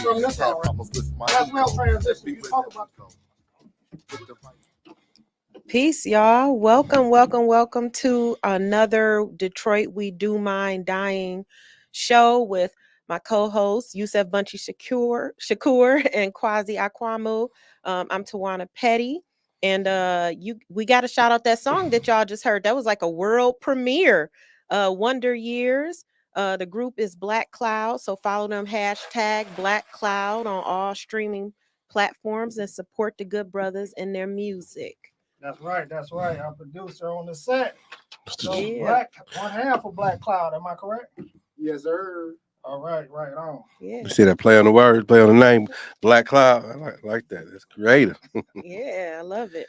from this song. That's well transition. You talk about. Peace, y'all. Welcome to another Detroit We Do Mind Dying show with my co-hosts Yusef Bunchy Shakur and Kwazi Akwamu. I'm Tawana Petty, and we got to shout out that song that y'all just heard. That was like a world premiere. Wonder Years. The group is Black Cloud, so follow them hashtag Black Cloud on all streaming platforms and support the good brothers and their music. That's right. Our producer on the set. So Yeah. one half of Black Cloud, am I correct? Yes, sir. All right, right on. Yeah. You see that play on the words, play on the name, Black Cloud. I like that. It's creative. Yeah, I love it.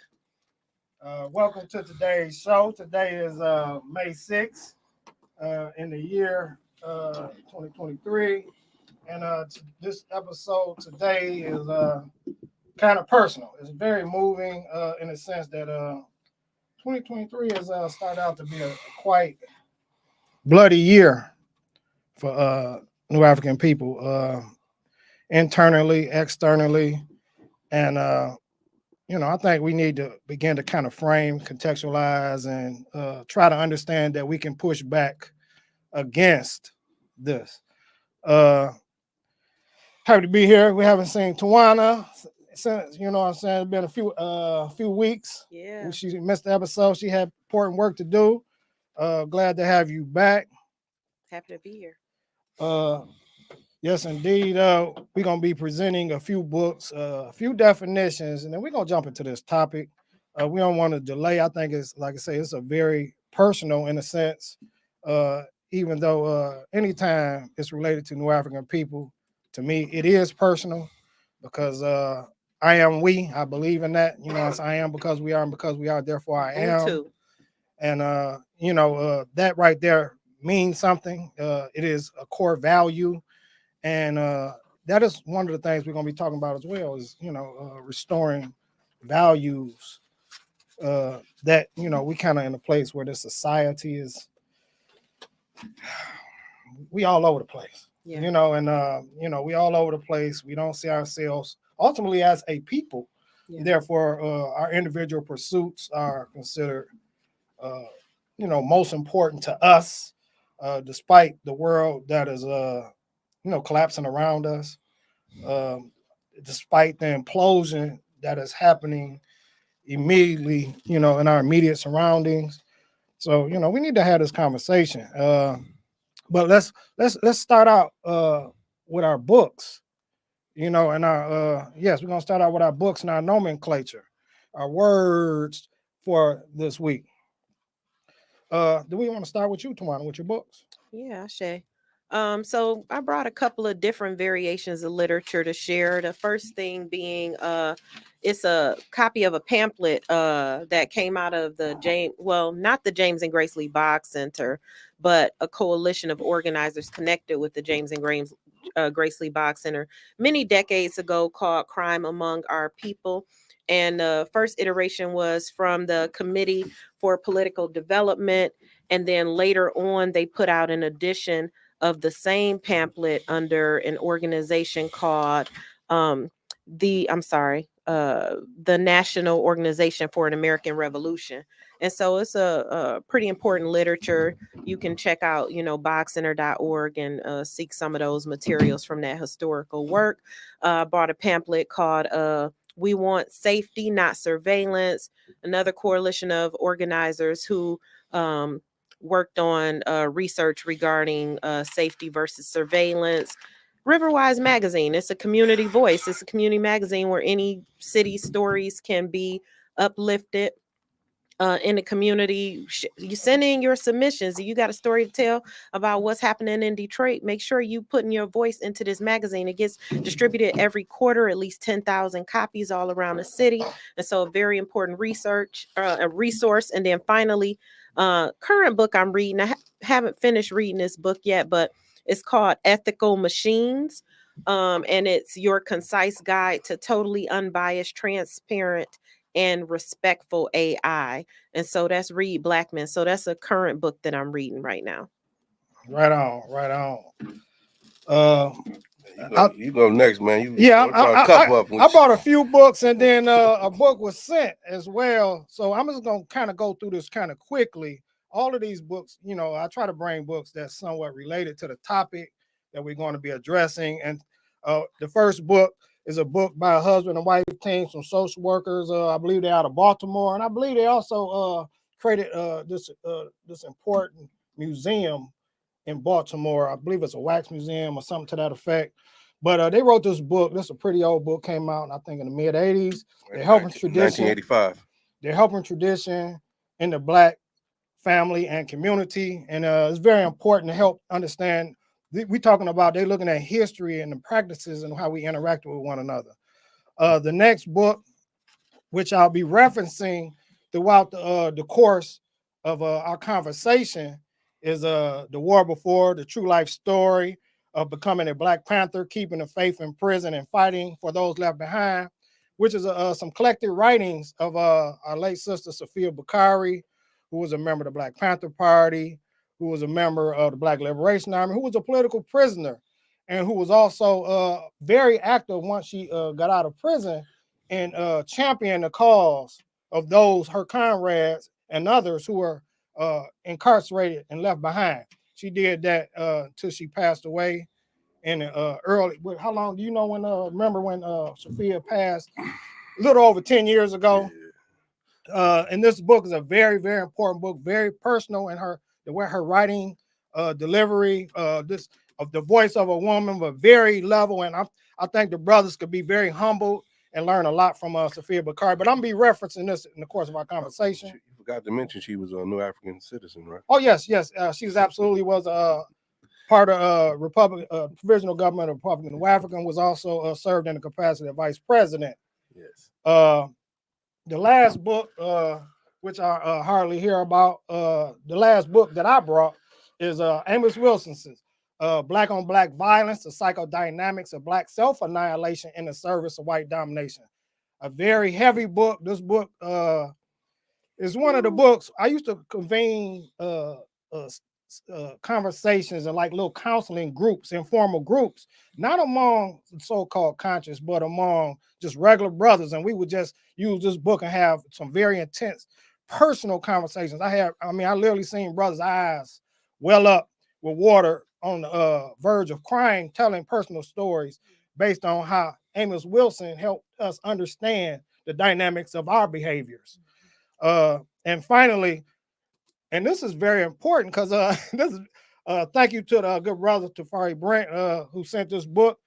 Welcome to today's show. Today is May 6th in the year 2023. And this episode today is kind of personal. It's very moving in the sense that 2023 has started out to be a quite bloody year for New African people, internally, externally. And, I think we need to begin to kind of frame, contextualize, and try to understand that we can push back against this. Happy to be here. We haven't seen Tawana since, it's been a few weeks. Yeah. She missed the episode. She had important work to do. Glad to have you back. Happy to be here. Yes, indeed. We're going to be presenting a few books, a few definitions, and then we're going to jump into this topic. We don't want to delay. I think it's, like I say, it's a very personal in a sense, even though anytime it's related to New African people, to me, it is personal because I am we. I believe in that. I am because we are, and because we are, therefore I am. Me too. And, that right there means something. It is a core value. And that is one of the things we're going to be talking about as well is, restoring values that, we kind of in a place where the society is, we all over the place. Yeah. We all over the place. We don't see ourselves ultimately as a people. Yeah. Therefore, our individual pursuits are considered, most important to us, despite the world that is, collapsing around us, despite the implosion that is happening immediately, in our immediate surroundings. So, we need to have this conversation. But let's start out with our books, and our we're gonna start out with our books and our nomenclature, our words for this week. Do we want to start with you, Tawana, with your books? Yeah, Shay. So I brought a couple of different variations of literature to share. The first thing being it's a copy of a pamphlet that came out of not the James and Grace Lee Boggs Center, but a coalition of organizers connected with the James and Grace Lee Boggs Center many decades ago, called Crime Among Our People. And the first iteration was from the Committee for Political Development. And then later on, they put out an edition of the same pamphlet under an organization called the National Organization for an American Revolution. And so it's a pretty important literature. You can check out, boxcenter.org and seek some of those materials from that historical work. Bought a pamphlet called We Want Safety, Not Surveillance, another coalition of organizers who worked on research regarding safety versus surveillance. Riverwise Magazine, it's a community voice. It's a community magazine where any city stories can be uplifted in the community. You send in your submissions. You got a story to tell about what's happening in Detroit. Make sure you putting your voice into this magazine. It gets distributed every quarter, at least 10,000 copies all around the city. And so a very important a resource. And then finally, current book I'm reading, I haven't finished reading this book yet, but it's called Ethical Machines. And it's your concise guide to totally unbiased, transparent, and respectful AI. And so that's Reed Blackman. So that's a current book that I'm reading right now. Right on. You go next, man. Yeah, I I brought a few books, and then a book was sent as well. So I'm just gonna kind of go through this kind of quickly. All of these books, I try to bring books that's somewhat related to the topic that we're going to be addressing. And the first book is a book by a husband and wife team, some social workers. I believe they're out of Baltimore, and I believe they also created this important museum in Baltimore. I believe it's a wax museum or something to that effect. But they wrote this book. This is a pretty old book, came out, I think, in the mid 80s. They're helping tradition. 1985. They're helping tradition in the Black family and community. And it's very important to help understand. We're talking about they're looking at history and the practices and how we interact with one another. The next book, which I'll be referencing throughout the course of our conversation, is The War Before, the true life story of becoming a Black Panther, keeping the faith in prison and fighting for those left behind, which is some collected writings of our late sister Sophia Bakari, who was a member of the Black Panther Party, who was a member of the Black Liberation Army, who was a political prisoner, and who was also very active once she got out of prison and championed the cause of those, her comrades and others who were incarcerated and left behind. She did that till she passed away in early. How long do you know when? Remember when Sophia passed? A little over 10 years ago. And this book is a very, very important book, very personal in the way her writing, delivery, this of the voice of a woman, but very level. And I think the brothers could be very humble and learn a lot from Sophia Bakari. But I'm gonna be referencing this in the course of our conversation. You forgot to mention she was a new African citizen, right? Oh yes, she absolutely was part of provisional government of Republic of Africa, and was also served in the capacity of vice president. Yes. The last book, which I hardly hear about, the last book that I brought is Amos Wilson's Black on Black Violence, the Psychodynamics of Black Self-Annihilation in the Service of White Domination. A very heavy book. This book is one of the books I used to convene conversations and like little counseling groups, informal groups, not among so-called conscious, but among just regular brothers. And we would just use this book and have some very intense personal conversations. I literally seen brothers' eyes well up with water on the verge of crying, telling personal stories based on how Amos Wilson helped us understand the dynamics of our behaviors. And finally, and this is very important because this is thank you to the good brother Tafari Brent who sent this book,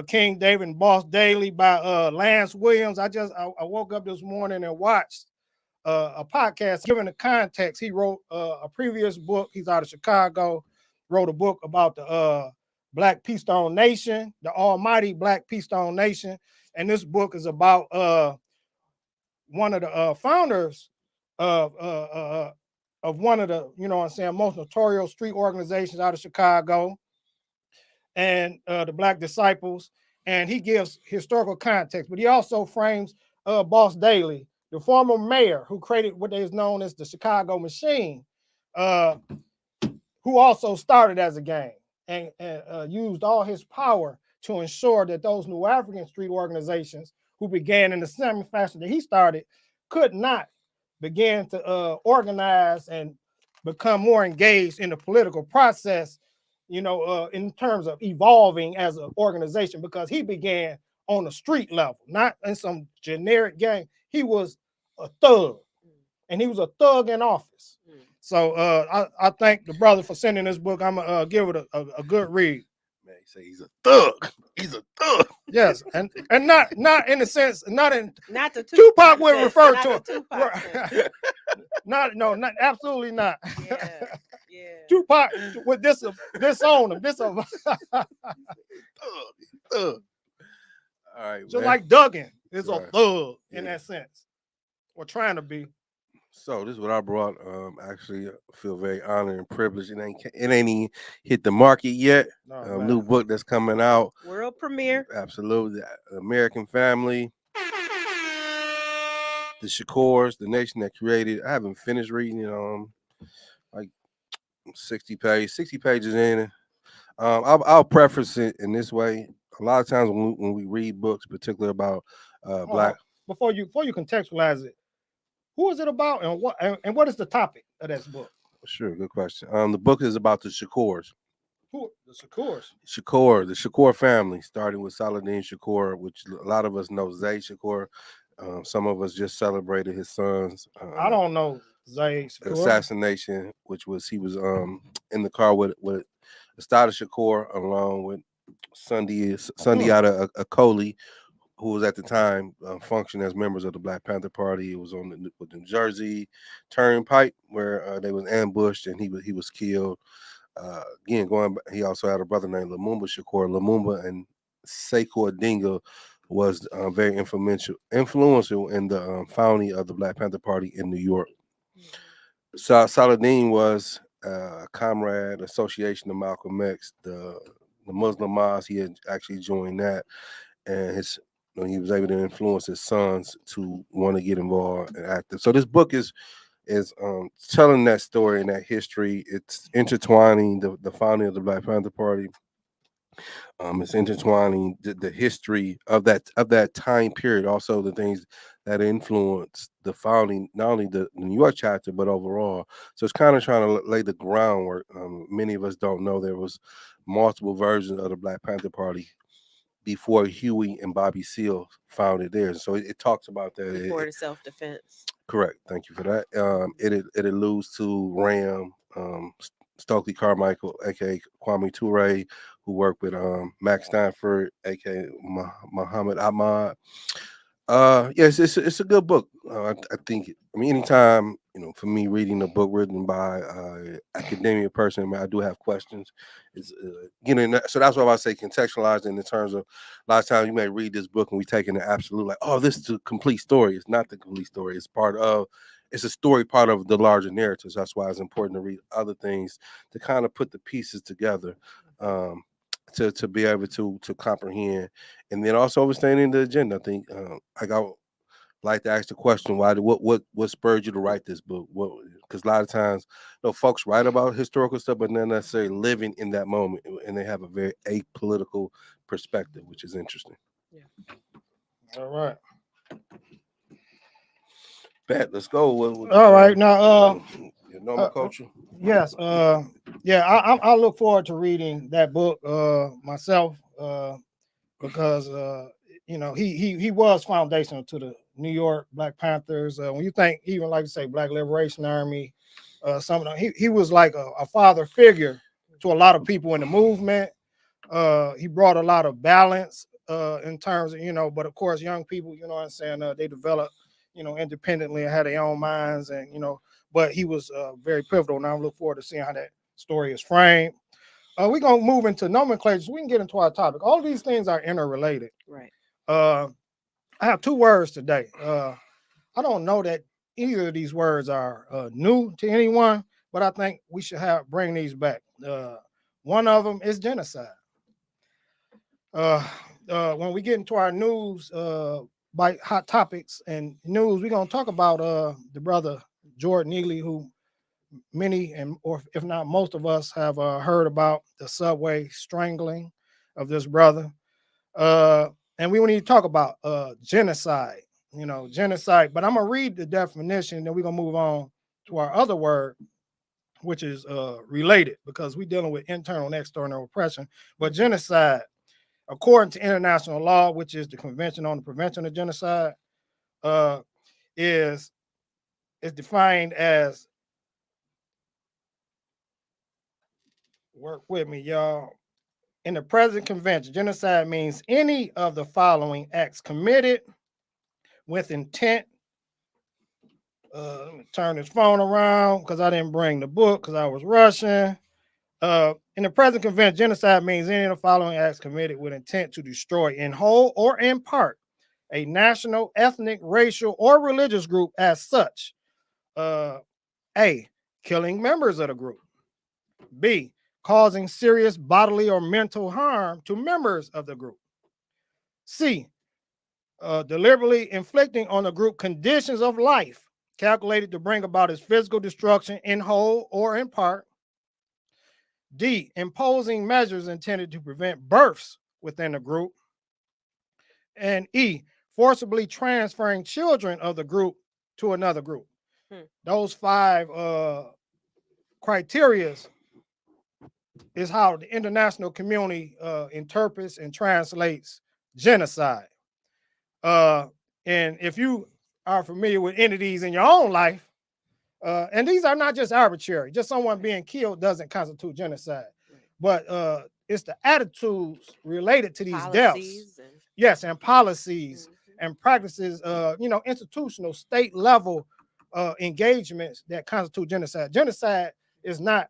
King David and Boss Daily by Lance Williams. I woke up this morning and watched a podcast. Given the context, he wrote a previous book. He's out of Chicago. Wrote a book about the Black Peastone Nation, the almighty Black Peastone Nation, and this book is about one of the founders of one of the, most notorious street organizations out of Chicago, and the Black Disciples. And he gives historical context, but he also frames Boss Daly, the former mayor who created what is known as the Chicago Machine, who also started as a gang and used all his power to ensure that those New African street organizations who began in the same fashion that he started could not begin to organize and become more engaged in the political process, in terms of evolving as an organization, because he began on the street level, not in some generic gang. He was a thug, and he was a thug in office. So I thank the brother for sending this book. I'm gonna give it a good read. Man, he say he's a thug. He's a thug. Yes, and not in the sense, not the Tupac would refer to him. not absolutely not. Yeah. Tupac with this on him, this thug. All right, just man. like Duggan is Right. a thug in that sense, or trying to be. So this is what I brought. Actually, I feel very honored and privileged. It ain't even hit the market yet. No, New book that's coming out. World premiere. Absolutely, the American Family, the Shakors, the nation that created. I haven't finished reading it. Like 60 pages in. I'll preface it in this way. A lot of times when we read books, particularly about black. Before you contextualize it, who is it about, and what is the topic of this book? Sure, good question. The book is about the Shakurs. Who the Shakurs? The Shakur family, starting with Saladin Shakur, which a lot of us know Zay Shakur. Some of us just celebrated his son's I don't know Zay Shakur. assassination, which was he was in the car with Estada Shakur along with Sundiata Acoli, who was at the time functioning as members of the Black Panther Party. It was on the New Jersey Turnpike where they was ambushed and he was killed. Again, he also had a brother named Lumumba Shakur. Lumumba and Sekou Odinga was very influential in the founding of the Black Panther Party in New York. Saladin was a comrade, association of Malcolm X, the Muslim Mosque. He had actually joined that, and he was able to influence his sons to want to get involved and active. So this book is telling that story and that history. It's intertwining the founding of the Black Panther Party. It's intertwining the history of that time period, also the things that influenced the founding, not only the New York chapter, but overall. So it's kind of trying to lay the groundwork. Many of us don't know there was multiple versions of the Black Panther Party before Huey and Bobby Seale founded theirs. So it talks about that. Before the self-defense. Correct. Thank you for that. It alludes to Ram, Stokely Carmichael, aka Kwame Ture, who worked with Max Stanford, aka Muhammad Ahmad. Yes, it's a good book. I think. I mean, anytime for me reading a book written by academia person, I mean, I do have questions. It's so that's why I say contextualizing in terms of a lot of times you may read this book and we take in the absolute like, oh, this is a complete story. It's not the complete story. It's a story part of the larger narrative. So that's why it's important to read other things to kind of put the pieces together. To be able to comprehend, and then also understanding the agenda. I think I like to ask the question, what spurred you to write this book? Because a lot of times, folks write about historical stuff, but not necessarily living in that moment, and they have a very apolitical perspective, which is interesting. Yeah. All right. Pat, let's go. All right, now your normal culture. Yes, yeah, I look forward to reading that book myself because he was foundational to the New York Black Panthers. When you think even like you say Black Liberation Army, some of them, he was like a father figure to a lot of people in the movement. He brought a lot of balance in terms of but of course young people, what I'm saying, they develop independently and had their own minds, and but he was very pivotal. And I look forward to seeing how that story is framed. We're gonna move into nomenclature so we can get into our topic. All these things are interrelated. Right. I have two words today. I don't know that either of these words are new to anyone, but I think we should bring these back. One of them is genocide. When we get into our news, by hot topics and news, we're gonna talk about the brother Jordan Neely, who many or if not most of us have heard about the subway strangling of this brother. And we need to talk about genocide, genocide. But I'm gonna read the definition, then we're gonna move on to our other word, which is related because we're dealing with internal and external oppression. But genocide, according to international law, which is the Convention on the Prevention of Genocide, is defined as, work with me, y'all. In the present convention, genocide means any of the following acts committed with intent. Let me turn this phone around because I didn't bring the book because I was rushing. In the present convention, genocide means any of the following acts committed with intent to destroy in whole or in part a national, ethnic, racial, or religious group as such. A, killing members of the group. B, causing serious bodily or mental harm to members of the group. C, deliberately inflicting on the group conditions of life calculated to bring about its physical destruction in whole or in part. D, imposing measures intended to prevent births within the group. And E, forcibly transferring children of the group to another group. Those 5 criteria is how the international community interprets and translates genocide. And if you are familiar with entities in your own life, and these are not just arbitrary, just someone being killed doesn't constitute genocide, but it's the attitudes related to these deaths. Yes, and policies and practices, institutional state level engagements that constitute genocide. Genocide is not,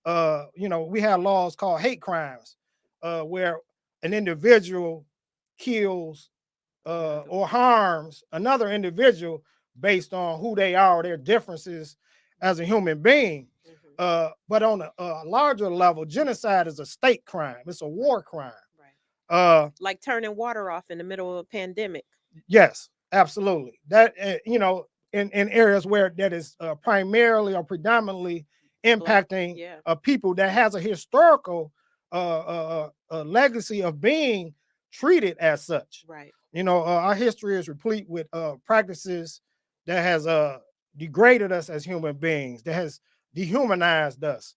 we have laws called hate crimes, where an individual kills or harms another individual based on who they are or their differences as a human being. But on a larger level, genocide is a state crime. It's a war crime. Like turning water off in the middle of a pandemic. Yes, absolutely. That, in areas where that is primarily or predominantly impacting people that has a historical legacy of being treated as such. Right. Our history is replete with practices that has degraded us as human beings, that has dehumanized us.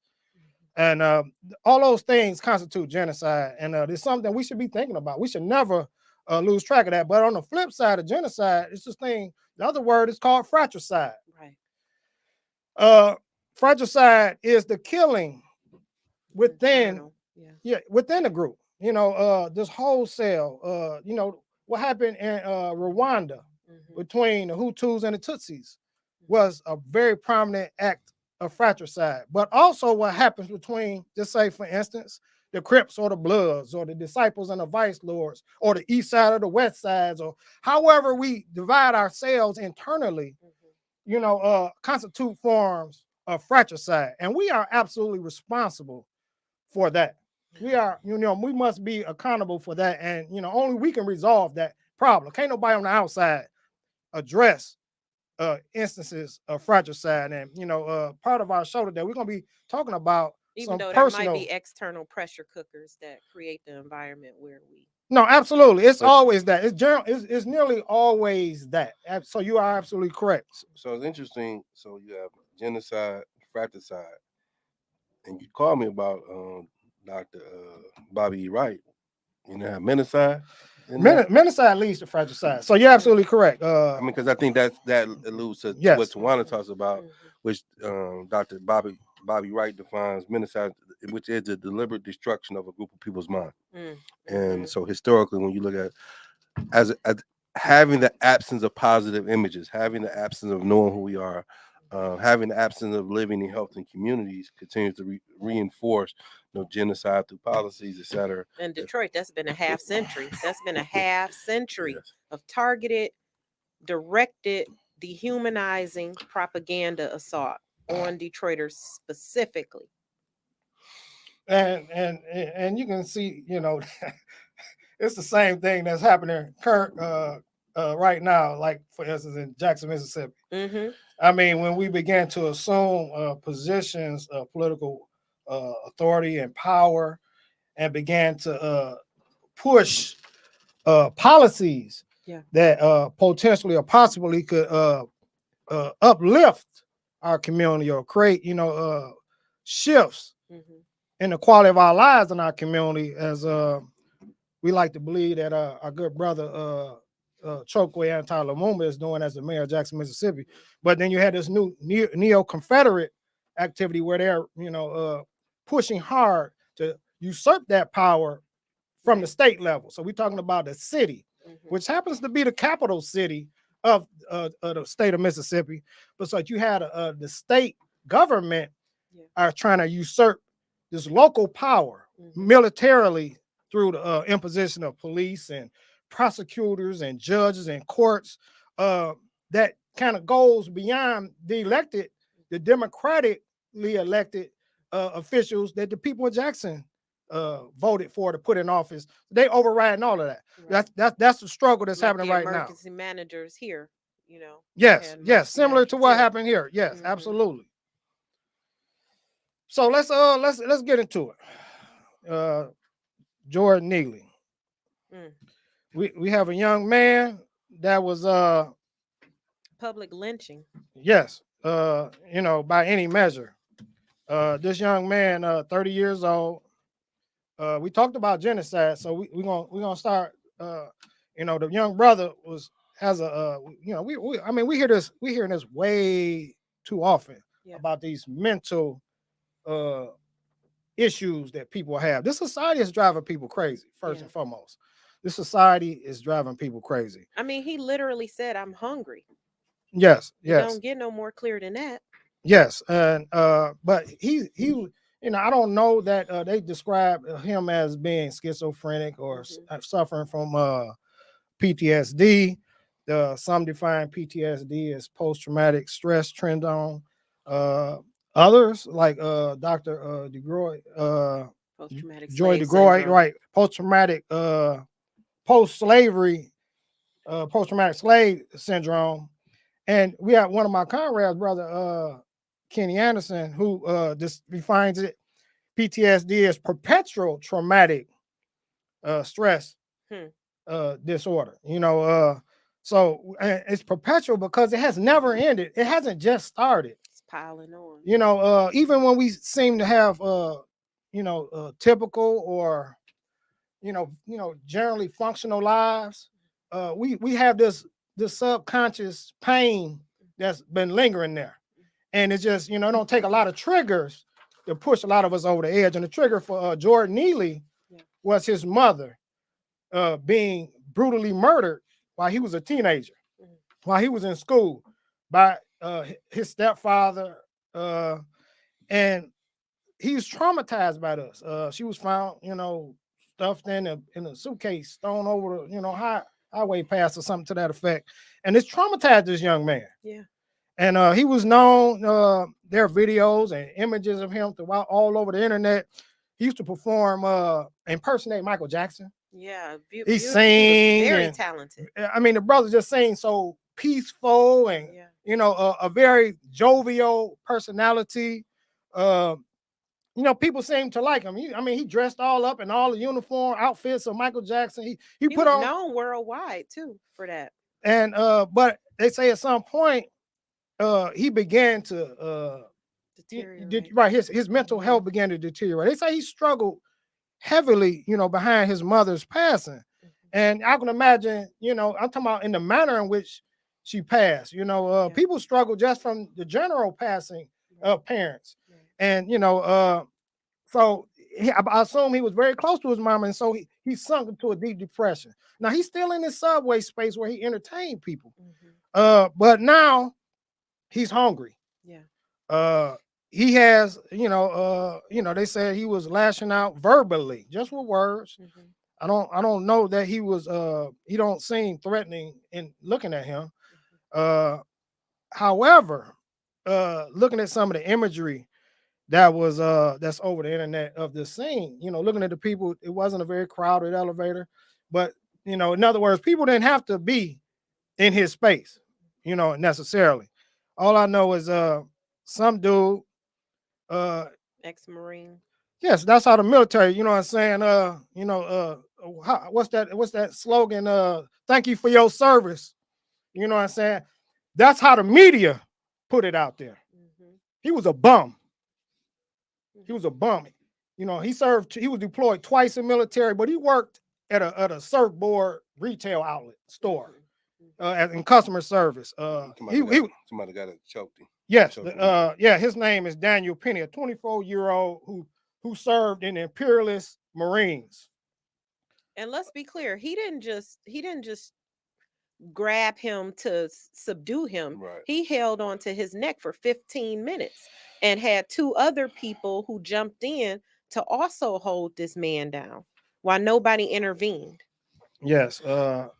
And all those things constitute genocide. And it's something we should be thinking about. We should never lose track of that. But on the flip side of genocide, it's this thing, the other word is called fratricide. Right. Fratricide is the killing within, within the group. This wholesale, what happened in Rwanda between the Hutus and the Tutsis was a very prominent act of fratricide. But also what happens between, just say, for instance, the Crips or the Bloods or the Disciples and the Vice Lords or the East Side or the West Sides, or however we divide ourselves internally, constitute forms of fratricide. And we are absolutely responsible for that. We are, we must be accountable for that. And, only we can resolve that problem. Can't nobody on the outside address instances of fratricide. And, part of our show today, we're going to be talking about even though there might be external pressure cookers that create the environment where we. No, absolutely. It's always that. It's nearly always that. So you are absolutely correct. So it's interesting. So you have genocide, fratricide, and you called me about Dr. Bobby Wright. Have menticide. Menticide leads to fratricide. So you're absolutely correct. Because I think that alludes to what Tawana talks about, which Dr. Bobby Wright defines menticide, which is the deliberate destruction of a group of people's mind. And so historically, when you look at as having the absence of positive images, having the absence of knowing who we are, having the absence of living in healthy communities continues to reinforce genocide through policies, etc. In Detroit, that's been a half century. That's been a half century of targeted, directed, dehumanizing propaganda assault on Detroiters specifically. And you can see, it's the same thing that's happening right now, like for instance in Jackson, Mississippi. I mean, when we began to assume positions of political authority and power, and began to push policies that potentially or possibly could uplift our community or create, shifts in the quality of our lives in our community, as we like to believe that our good brother Chokwe Anti-Lumumba is doing as the mayor of Jackson, Mississippi. But then you had this new neo-Confederate activity where they're, pushing hard to usurp that power from the state level. So we're talking about the city, which happens to be the capital city of the state of Mississippi. But so you had the state government are trying to usurp this local power militarily through the imposition of police and prosecutors and judges and courts, that kind of goes beyond the democratically elected officials that the people of Jackson voted for to put in office. They overriding all of that. Right. That's the struggle that's happening right now. Emergency managers here, Yes, similar to what happened here. Yes, absolutely. So let's get into it. Jordan Neely. Mm. We have a young man that was Public lynching. yes, by any measure. This young man, 30 years old. We talked about genocide, so we're gonna start. The young brother has a we hearing this way too often about these mental issues that people have. This society is driving people crazy. First and foremost, this society is driving people crazy. I mean, he literally said, "I'm hungry." Yes, You yes. don't get no more clear than that. Yes, and but he I don't know that they describe him as being schizophrenic or suffering from PTSD. Some define PTSD as post-traumatic stress syndrome. Others, like Dr. DeGroy, Post-traumatic Joy slave DeGroy, syndrome. right? Post-traumatic, post-slavery, post-traumatic slave syndrome. And we have one of my comrades, brother Kenny Anderson, who just defines it PTSD as perpetual traumatic stress disorder. So it's perpetual because it has never ended. It hasn't just started. It's piling on. Even when we seem to have typical or generally functional lives, we have this subconscious pain that's been lingering there. And it's just, it don't take a lot of triggers to push a lot of us over the edge. And the trigger for Jordan Neely was his mother being brutally murdered while he was a teenager, while he was in school by his stepfather. And he was traumatized by this. She was found, stuffed in a suitcase, thrown over the, highway pass or something to that effect. And it's traumatized this young man. Yeah. And he was known, there are videos and images of him throughout all over the internet. He used to perform, impersonate Michael Jackson. Yeah. He sang. Very talented. I mean, the brother just sings so peaceful and, a very jovial personality. People seem to like him. He dressed all up in all the uniform outfits of Michael Jackson. He put was on known worldwide too for that. And but they say at some point he began to deteriorate. Right, his mental health began to deteriorate. They say he struggled heavily, behind his mother's passing. And I can imagine, I'm talking about in the manner in which she passed. People struggle just from the general passing of parents. And so I assume he was very close to his mama, and so he sunk into a deep depression. Now he's still in this subway space where he entertained people, but now he's hungry. Yeah. He has, they said he was lashing out verbally, just with words. I don't know that he was. He don't seem threatening in looking at him. However, looking at some of the imagery that was that's over the internet of the scene, looking at the people, it wasn't a very crowded elevator, but in other words, people didn't have to be in his space, necessarily. All I know is some dude, ex-Marine. Yes, that's how the military, you know what I'm saying? What's that slogan? Thank you for your service. You know what I'm saying? That's how the media put it out there. He was a bum. He was a bum. He was deployed twice in military, but he worked at a surfboard retail outlet store in customer service. Somebody got it choked him. Yes, his name is Daniel Penny, a 24-year-old who served in the Imperialist Marines. And let's be clear, he didn't just grab him to subdue him. Right. He held on to his neck for 15 minutes and had two other people who jumped in to also hold this man down while nobody intervened. Yes. I've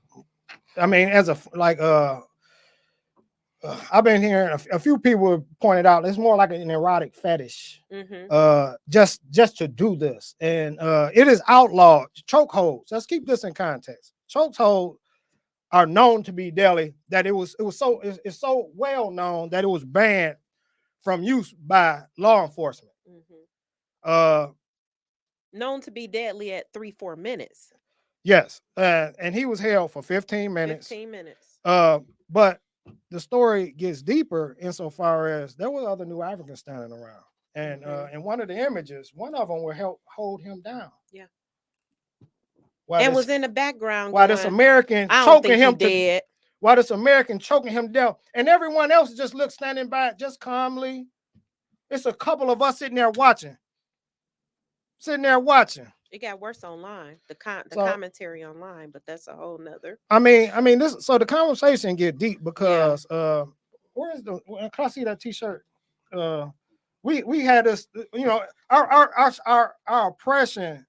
been hearing a few people pointed out it's more like an erotic fetish, just to do this, and it is outlawed. Chokeholds. Let's keep this in context. Chokeholds are known to be deadly. That it's so well known that it was banned from use by law enforcement. Known to be deadly at 3-4 minutes. Yes, and he was held for 15 minutes. 15 minutes. But the story gets deeper insofar as there were other new Africans standing around, and in one of the images, one of them will help hold him down. Yeah. While And this, was in the background while going, this American I don't choking think he him to dead. while this American choking him down, and everyone else just looks standing by just calmly. It's a couple of us sitting there watching. It got worse online. The So- commentary online, but that's a whole nother. I mean this. So the conversation get deep because where is the? Can I see that T-shirt? We had this. You know, our oppression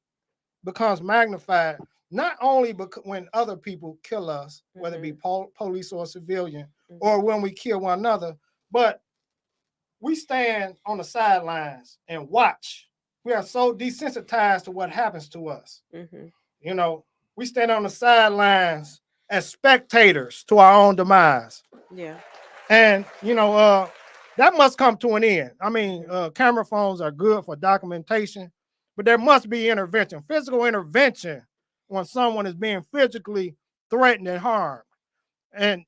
becomes magnified not only because when other people kill us, whether it be police or civilian, or when we kill one another, but we stand on the sidelines and watch. We are so desensitized to what happens to us. You know, we stand on the sidelines as spectators to our own demise. Yeah. And, you know, that must come to an end. I mean, camera phones are good for documentation, but there must be intervention, physical intervention when someone is being physically threatened and harmed. And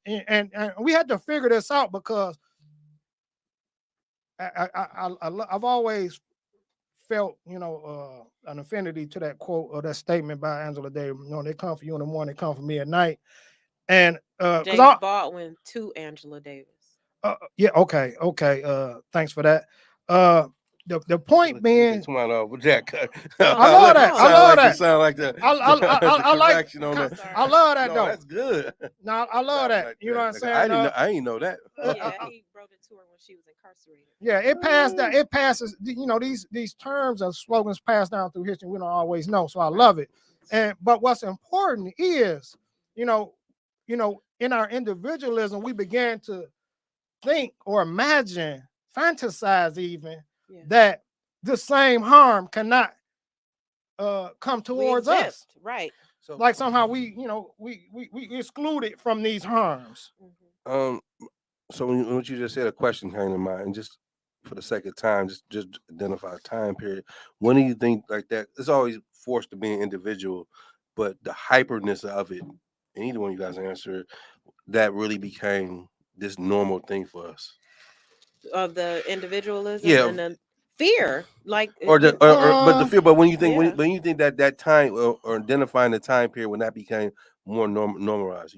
we had to figure this out because I've always felt, you know, an affinity to that quote or that statement by Angela Davis. You know, they come for you in the morning, they come for me at night. And James Baldwin to Angela Davis. Yeah, okay. Thanks for that. The point being, come on over, Jack. I love that. I love that. Sound like the I like. on that. I love that though. That's good. No, I love that. You know what I'm saying? I didn't know that. Yeah, he wrote it to her when she was incarcerated. Yeah, it passed down. It passes. You know, these terms and slogans pass down through history. We don't always know, so I love it. But what's important is, you know, in our individualism, we began to think or imagine, fantasize even that the same harm cannot come towards us. Right. So, like somehow we excluded from these harms. So what you just said, a question came to mind, and just for the sake of time, just identify a time period. When do you think like that? It's always forced to be an individual, but the hyperness of it, and either one of you guys answer, that really became this normal thing for us. Of the individualism and the fear, like but the fear. But when you think when you think that time or identifying the time period when that became more normalized.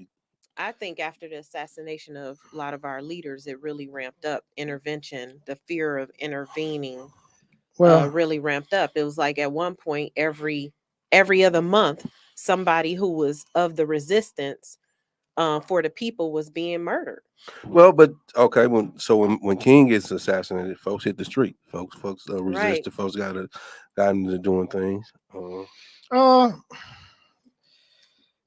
I think after the assassination of a lot of our leaders, it really ramped up intervention. The fear of intervening really ramped up. It was like at one point every other month, somebody who was of the resistance for the people was being murdered. Well, but okay, when King gets assassinated, folks hit the street. Folks resisted. Folks got into doing things.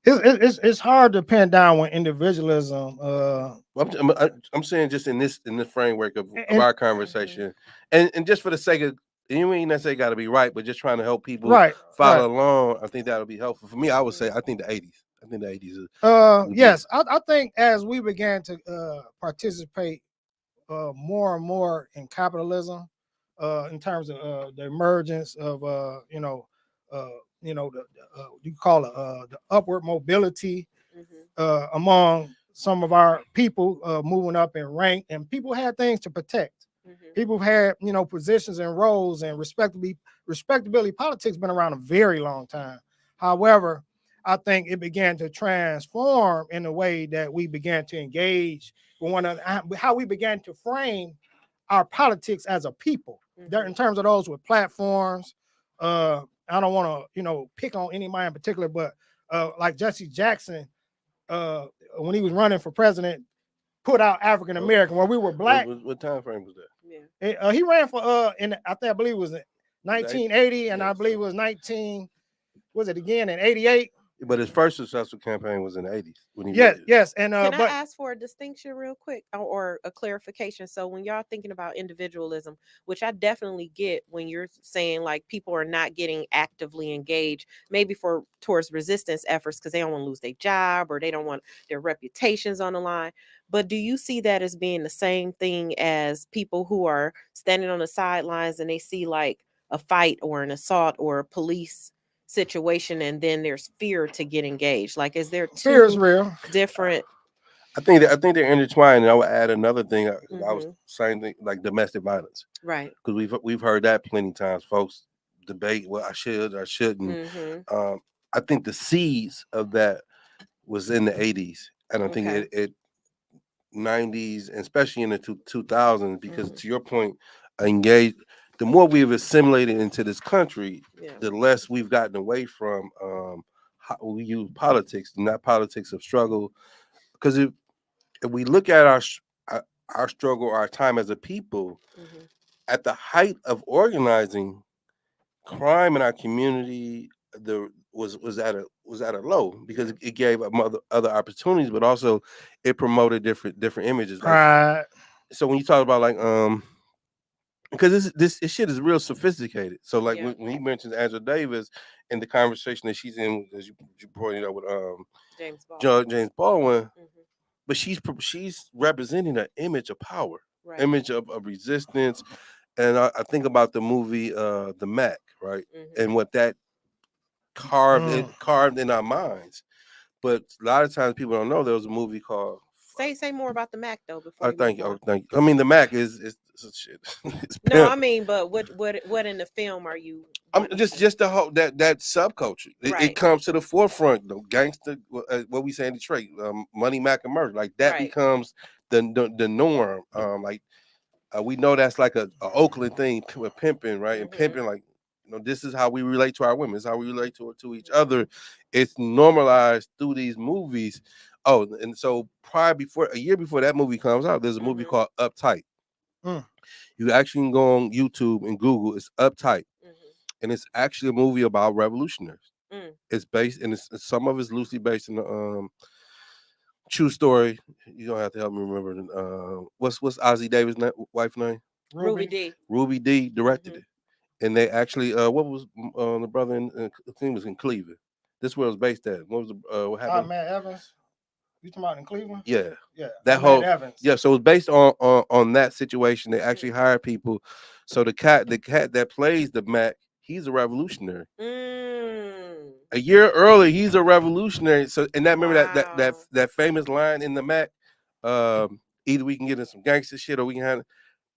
It's hard to pin down when individualism. I'm saying just in this framework of our conversation, and just for the sake of, you ain't necessarily got to be right, but just trying to help people follow along. I think that'll be helpful for me. I would say I think the 80s. I think the 80s. Yes, I think as we began to participate more and more in capitalism, in terms of the emergence of you call it the upward mobility among some of our people moving up in rank, and people had things to protect. People had positions and roles, and respectability politics been around a very long time. However, I think it began to transform in a way that we began to engage with one another, how we began to frame our politics as a people. There, in terms of those with platforms, I don't want to pick on anybody in particular, but like Jesse Jackson, when he was running for president, put out African American, where we were black. What time frame was that? Yeah, he ran for I believe it was 1980, and I believe it was in 88. But his first successful campaign was in the 80s. Yes. And can I ask for a distinction real quick or a clarification? So when y'all thinking about individualism, which I definitely get when you're saying like people are not getting actively engaged, maybe towards resistance efforts because they don't want to lose their job or they don't want their reputations on the line. But do you see that as being the same thing as people who are standing on the sidelines and they see like a fight or an assault or a police situation, and then there's fear to get engaged? Like, is there Fear is two real. different? I think they're intertwined. And I would add another thing. I was saying like domestic violence, Right. because we've heard that plenty of times. Folks debate, well, I should, I shouldn't. I think the seeds of that was in the 80s, and I think Okay. it 90s, and especially in the 2000s, because to your point, engaged. The more we've assimilated into this country, Yeah. the less we've gotten away from how we use politics, not politics of struggle. Because if we look at our struggle, our time as a people, at the height of organizing, crime in our community the was at a low, because it gave other opportunities, but also it promoted different images. Like, Pride. so when you talk about like because this shit is real sophisticated. So like Yeah. when he mentions Angela Davis and the conversation that she's in, as you pointed out with James Baldwin. James Baldwin, but she's representing an image of power, Right. image of resistance. And I think about the movie The Mac, right? And what that carved in our minds. But a lot of times people don't know there was a movie called. Say more about the Mac though before you Thank move you. on. Thank you. I mean, the Mac is shit. It's No, I pimp. mean, but what in the film are you? I mean, just the whole that subculture. It Right. comes to the forefront. The gangster, what we say in Detroit, money, Mac, and murder. Like that Right. becomes the norm. Like we know that's like a Oakland thing with pimping, right? And pimping, like, this is how we relate to our women. This is how we relate to each other. It's normalized through these movies. Oh, and so a year before that movie comes out, there's a movie called Uptight. You actually can go on YouTube and Google. It's Uptight, and it's actually a movie about revolutionaries. It's based, and some of it's loosely based in the true story. You don't have to help me remember. What's Ozzie Davis' wife name? Ruby D. Ruby D directed it, and they actually what was the brother in I think it was in Cleveland. This where it was based at. What was what happened? Matt Evans. You talking about in Cleveland? Yeah, Yeah. that whole Evans. yeah. So it's based on that situation. They actually hired people. So the cat that plays the Mac, he's a revolutionary. A year early, he's a revolutionary. So, and that remember that famous line in the Mac, either we can get in some gangster shit or we can have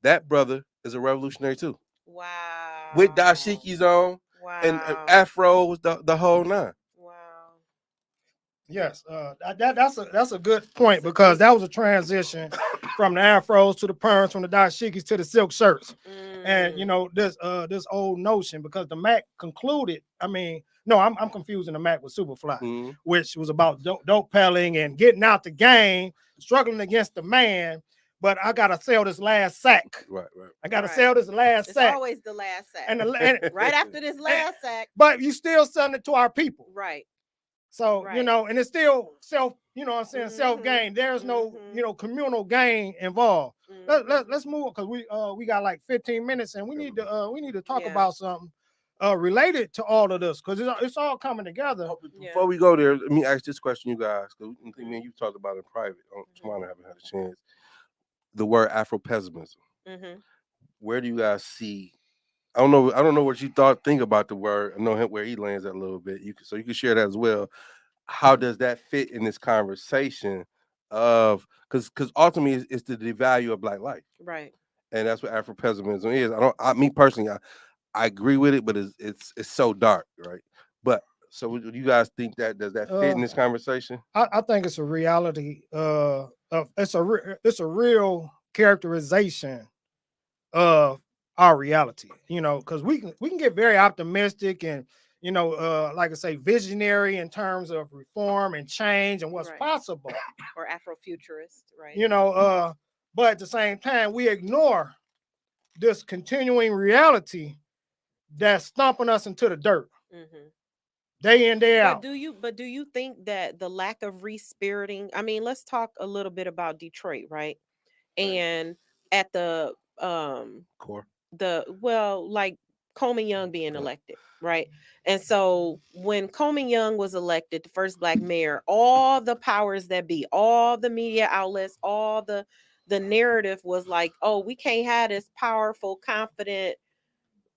that brother is a revolutionary too. Wow. With dashikis on and afros, the whole nine. Wow. Yes, that's a good point, because that was a transition from the afros to the perms, from the dashikis to the silk shirts, and this old notion, because the Mac concluded. I mean, no, I'm confusing the Mac with Superfly, which was about dope peddling and getting out the game, struggling against the man. But I gotta sell this last sack. Right. I gotta sell this last sack. It's always the last sack. And right after this last sack. But you still selling it to our people. Right. So, and it's still self, self gain. There's no, communal gain involved. Let's move, because we got like 15 minutes, and we need to talk about something related to all of this, because it's all coming together. Before we go there, let me ask this question, you guys, because I think me and you talked about it in private. Tomorrow I haven't had a chance. The word Afro-pessimism. Where do you guys see? I don't know what you think about the word. I know where he lands at a little bit. You can share that as well. How does that fit in this conversation of, because ultimately it's the devalue of Black life, right? And that's what Afro-pessimism is. Me personally, I agree with it, but it's so dark, right? But so do you guys think does that fit in this conversation? I think it's a reality. It's a real characterization of our reality, because we can get very optimistic and like I say, visionary in terms of reform and change and what's possible, or Afrofuturist, right? But at the same time, we ignore this continuing reality that's stomping us into the dirt day in, day out. But do you think that the lack of respiriting? I mean, let's talk a little bit about Detroit, right? And at the core, like Coleman Young being elected, right? And so when Coleman Young was elected, the first Black mayor, all the powers that be, all the media outlets, all the narrative was like, oh, we can't have this powerful, confident,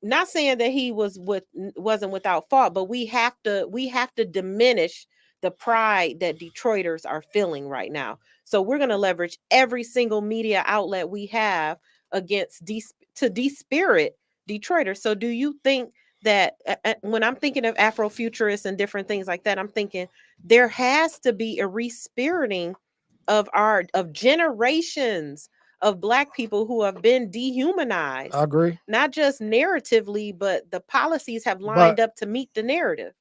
not saying that he wasn't without fault, but we have to diminish the pride that Detroiters are feeling right now. So we're going to leverage every single media outlet we have against to despirit Detroiters. So do you think that when I'm thinking of Afrofuturists and different things like that, I'm thinking there has to be a respiriting of generations of Black people who have been dehumanized. I agree. Not just narratively, but the policies have lined up to meet the narrative.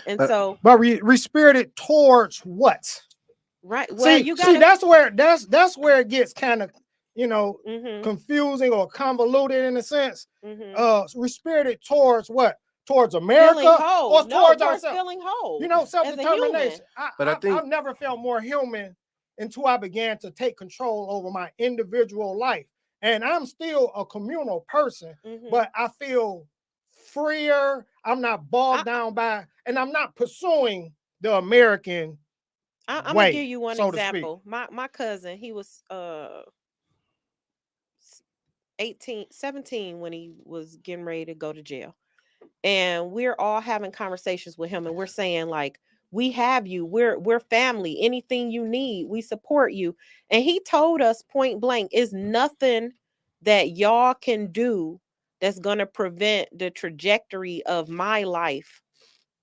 And so, but respirited towards what? Right. Well, see, that's where it gets kind of, confusing or convoluted in a sense. Respirited towards what? Towards America or towards ourselves? Feeling whole. Self-determination. I've never felt more human until I began to take control over my individual life. And I'm still a communal person, but I feel freer. I'm not bogged down by, and I'm not pursuing the American I'm way, gonna give you one example. My cousin, he was 17 when he was getting ready to go to jail. And we're all having conversations with him, and we're saying, like, we have you, we're family, anything you need, we support you. And he told us point blank, is nothing that y'all can do that's going to prevent the trajectory of my life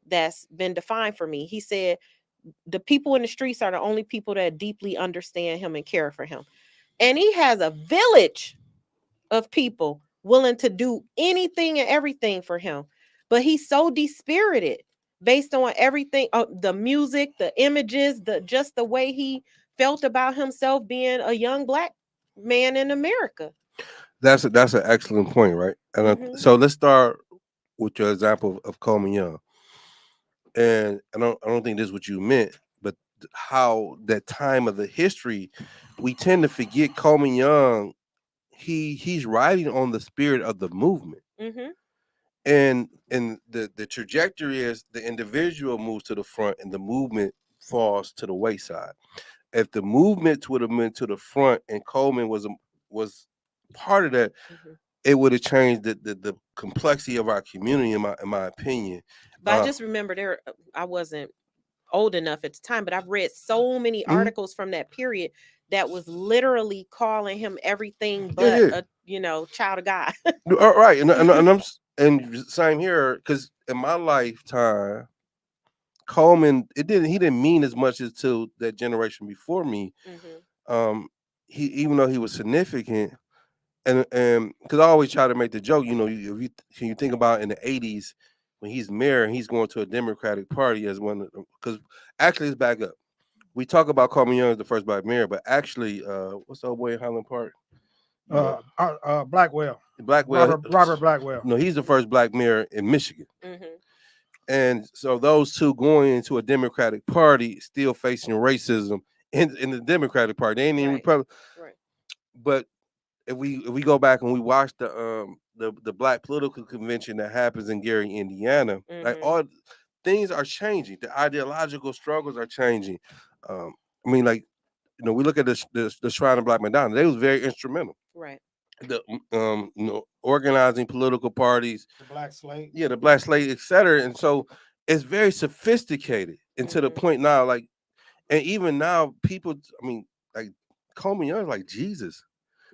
that's been defined for me. He said the people in the streets are the only people that deeply understand him and care for him. And he has a village of people willing to do anything and everything for him. But he's so dispirited based on everything, the music, the images, just the way he felt about himself being a young Black man in America. That's an excellent point, right? And so let's start with your example of Coleman Young. And I don't think this is what you meant, but how that time of the history, we tend to forget Coleman Young. He's riding on the spirit of the movement. And the trajectory is the individual moves to the front and the movement falls to the wayside. If the movement would have been to the front and Coleman was part of that, it would have changed the complexity of our community, in my opinion. But I just remember I wasn't old enough at the time, but I've read so many articles from that period that was literally calling him everything but a child of God. All right, and I'm same here, because in my lifetime, Coleman, he didn't mean as much as to that generation before me. He, even though he was significant, and because I always try to make the joke, if you think about in the 80s when he's mayor and he's going to a Democratic Party as one of them, because actually, let's back up. We talk about Coleman Young as the first Black mayor, but actually, what's the old boy in Highland Park? Blackwell. Robert Blackwell. No, he's the first Black mayor in Michigan. And so those two going into a Democratic Party, still facing racism in the Democratic Party. They ain't even Republican. Right. But if we go back and we watch the Black political convention that happens in Gary, Indiana, like all things are changing. The ideological struggles are changing. I mean, like, we look at the Shrine of Black Madonna. They was very instrumental. Right. The organizing political parties, the Black Slate, the Black Slate, etc. And so it's very sophisticated, and to the point now, like, and even now, people, I mean, like Coleman Young is like Jesus.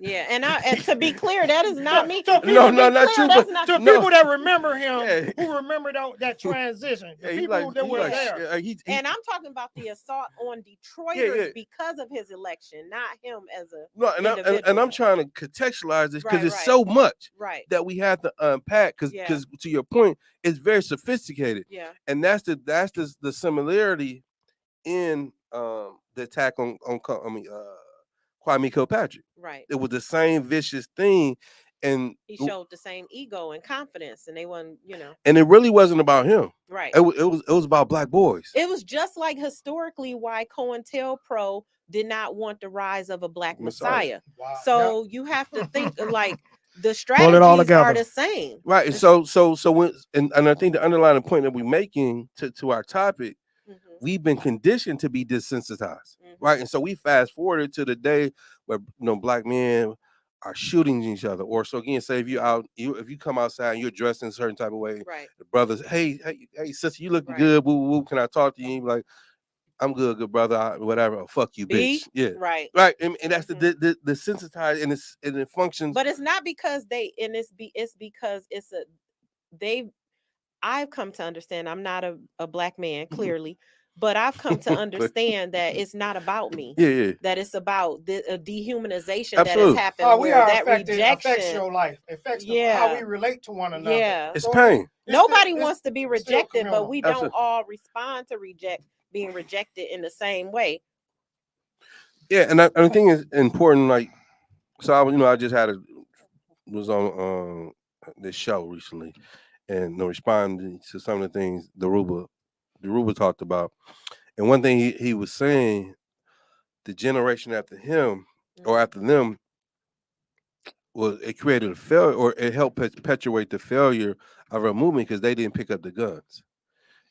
Yeah, and to be clear, that is not me. Not true. But to people that remember him, who remember that transition, the people that were there. And I'm talking about the assault on Detroiters because of his election, not him as a individual. And I'm trying to contextualize this because it's so much that we have to unpack. Because to your point, it's very sophisticated. Yeah, and that's the similarity in the attack on Kwame Kilpatrick. Right. It was the same vicious thing, and he showed the same ego and confidence, and they wasn't, And it really wasn't about him. Right. It was about Black boys. It was just like historically why COINTELPRO did not want the rise of a Black Messiah. Wow. So you have to think like the strategies are the same. Right. So when and I think the underlying point that we're making to our topic, we've been conditioned to be desensitized, right? And so we fast forwarded to the day where Black men are shooting each other. Or so again, say if if you come outside and you're dressed in a certain type of way, Right. the brothers, hey, sister, you looking Right. good, woo, woo, can I talk to you? And you be like, I'm good brother, whatever. Oh, fuck you, bitch. Yeah, Right. right. And that's the sensitized, and it functions. But it's not because it's because I've come to understand, I'm not a black man, clearly, but I've come to understand that it's not about me. Yeah. That it's about the dehumanization Absolutely. that has happened. We where are that affected, affects rejection, your life, affects Yeah. how we relate to one another. Yeah. It's pain. Nobody wants to be rejected, but communal. we don't Absolutely. all respond to being rejected in the same way. Yeah, and I think it's important. Like, so I just was on this show recently, and responding to some of the things the Ruba talked about. And one thing he was saying, the generation after him or after them, was it created a failure, or it helped perpetuate the failure of our movement because they didn't pick up the guns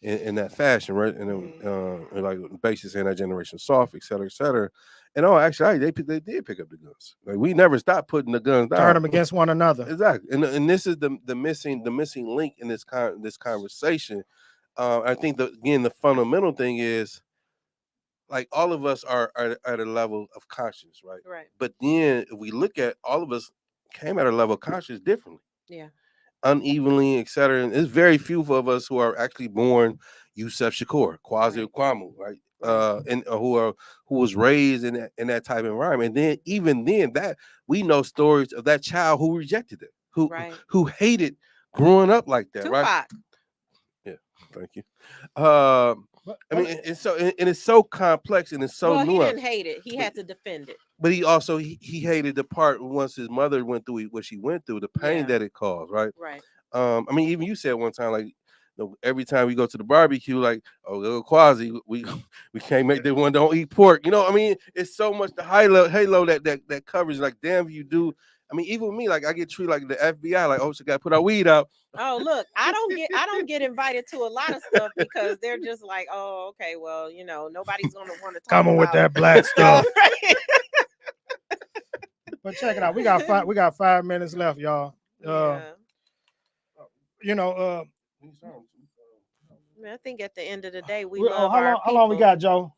in that fashion, right? And like basically saying that generation soft, et cetera, et cetera. And actually, they did pick up the guns. Like, we never stopped putting the guns down. Turn them against one another. Exactly. And this is the missing link in this conversation. I think the fundamental thing is, like, all of us are at a level of conscience, right? Right. But then if we look at, all of us came at a level of conscience differently. Yeah. Unevenly, et cetera. And there's very few of us who are actually born Yusef Shakur, Kwasi Okwamu, right? And who was raised in that type of environment. And then even then, that we know stories of that child who rejected it, who hated growing up like that, Tupac. right? Yeah, thank you. I mean, it's so complex and it's so nuanced. He didn't hate it; he had to defend it. But he also he hated the part once his mother went through what she went through, the pain that it caused, right? Right. I mean, even you said one time, like, every time we go to the barbecue, like, oh, little Kwasi, we can't make that one don't eat pork. I mean, it's so much the halo that covers. Like, damn, you do. I mean, even with me, like, I get treated like the FBI, like, oh, so got to put our weed out. Oh, look, I don't get invited to a lot of stuff because they're just like, oh, okay, well, nobody's gonna want to talk coming with that black stuff. But check it out. We got 5 minutes left, y'all. I think at the end of the day, we love our people. How long we got, Joe?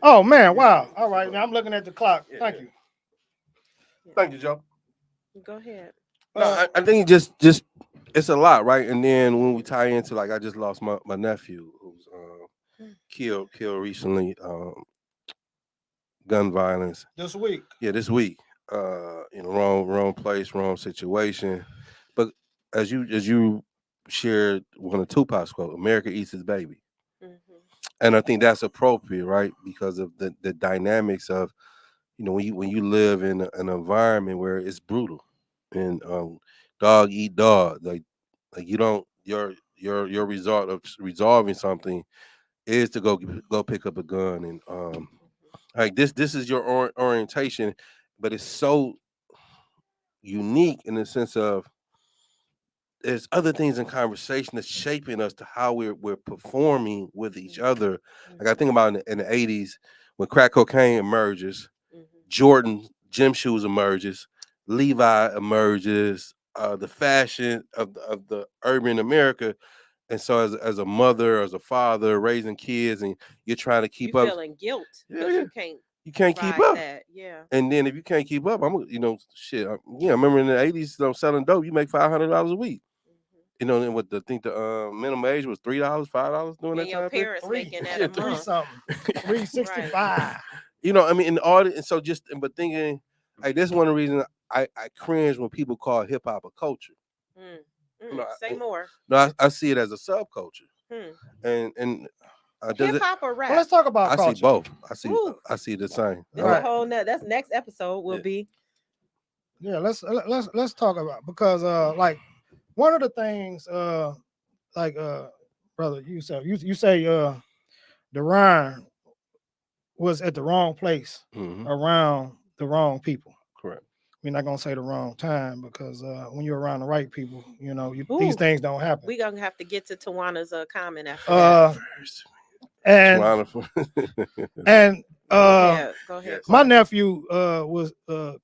Oh man, wow. All right, now I'm looking at the clock. Thank you. Thank you, Joe. Go ahead. No, I think just it's a lot, right? And then when we tie into, like, I just lost my nephew who's killed recently, gun violence this week. Yeah, this week. Wrong place, wrong situation. But as you shared one of Tupac's quote, "America eats its baby," and I think that's appropriate, right? Because of the dynamics of, when you live in an environment where it's brutal, and dog eat dog, like you don't your result of resolving something is to go pick up a gun, and like this is your orientation, but it's so unique in the sense of there's other things in conversation that's shaping us to how we're performing with each other. Like, I think about in the 80s when crack cocaine emerges, Jordan gym shoes emerges, Levi emerges, the fashion of the urban America. And so as a mother, as a father, raising kids, and you're trying to keep up, feeling guilt because you can't keep up. That. Yeah. And then if you can't keep up, I remember in the 80s, selling dope, you make $500 a week. And I think the minimum age was $3, $5 during that time. Your parents making that a month. $3.65. I mean, and so but thinking, like, this one of the reasons I cringe when people call hip hop a culture. Say more. No, I see it as a subculture. And hip hop or rap? Well, let's talk about culture. I see both. I see the same. That's a whole that's next episode will be. Yeah, let's talk about, because like, one of the things brother, you say the rhyme was at the wrong place around the wrong people. Correct. We're not gonna say the wrong time, because when you're around the right people, these things don't happen. We're gonna have to get to Tawana's comment after that. And Go ahead. My Clark. nephew was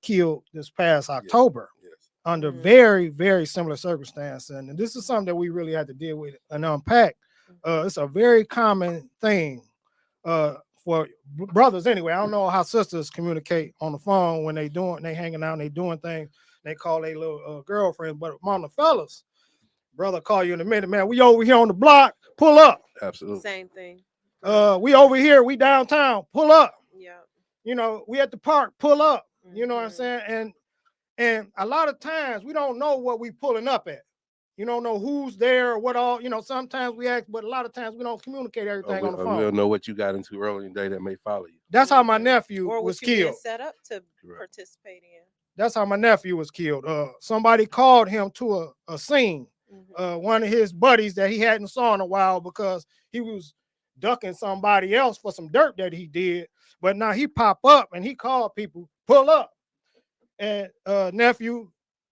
killed this past October Yes. under Mhm. very, very similar circumstances. And this is something that we really had to deal with and unpack. It's a very common thing for brothers anyway. I don't know how sisters communicate on the phone when they hanging out and they doing things. They call their little girlfriend, but among the fellas, brother call you in a minute, man. We over here on the block, pull up. Absolutely. Same thing. We over here, we downtown, pull up. Yeah. You know, we at the park, pull up. You know what I'm Mhm. saying? And a lot of times we don't know what we pulling up at. You don't know who's there or what all. You know, sometimes we ask, but a lot of times we don't communicate everything on the phone. We'll know what you got into early in the day that may follow you. That's how my nephew Or was what you being killed. set up to Correct. participate in. That's how my nephew was killed. Somebody called him to a scene. Mhm. One of his buddies that he hadn't saw in a while because he was ducking somebody else for some dirt that he did. But now he pop up and he called people, pull up. And nephew,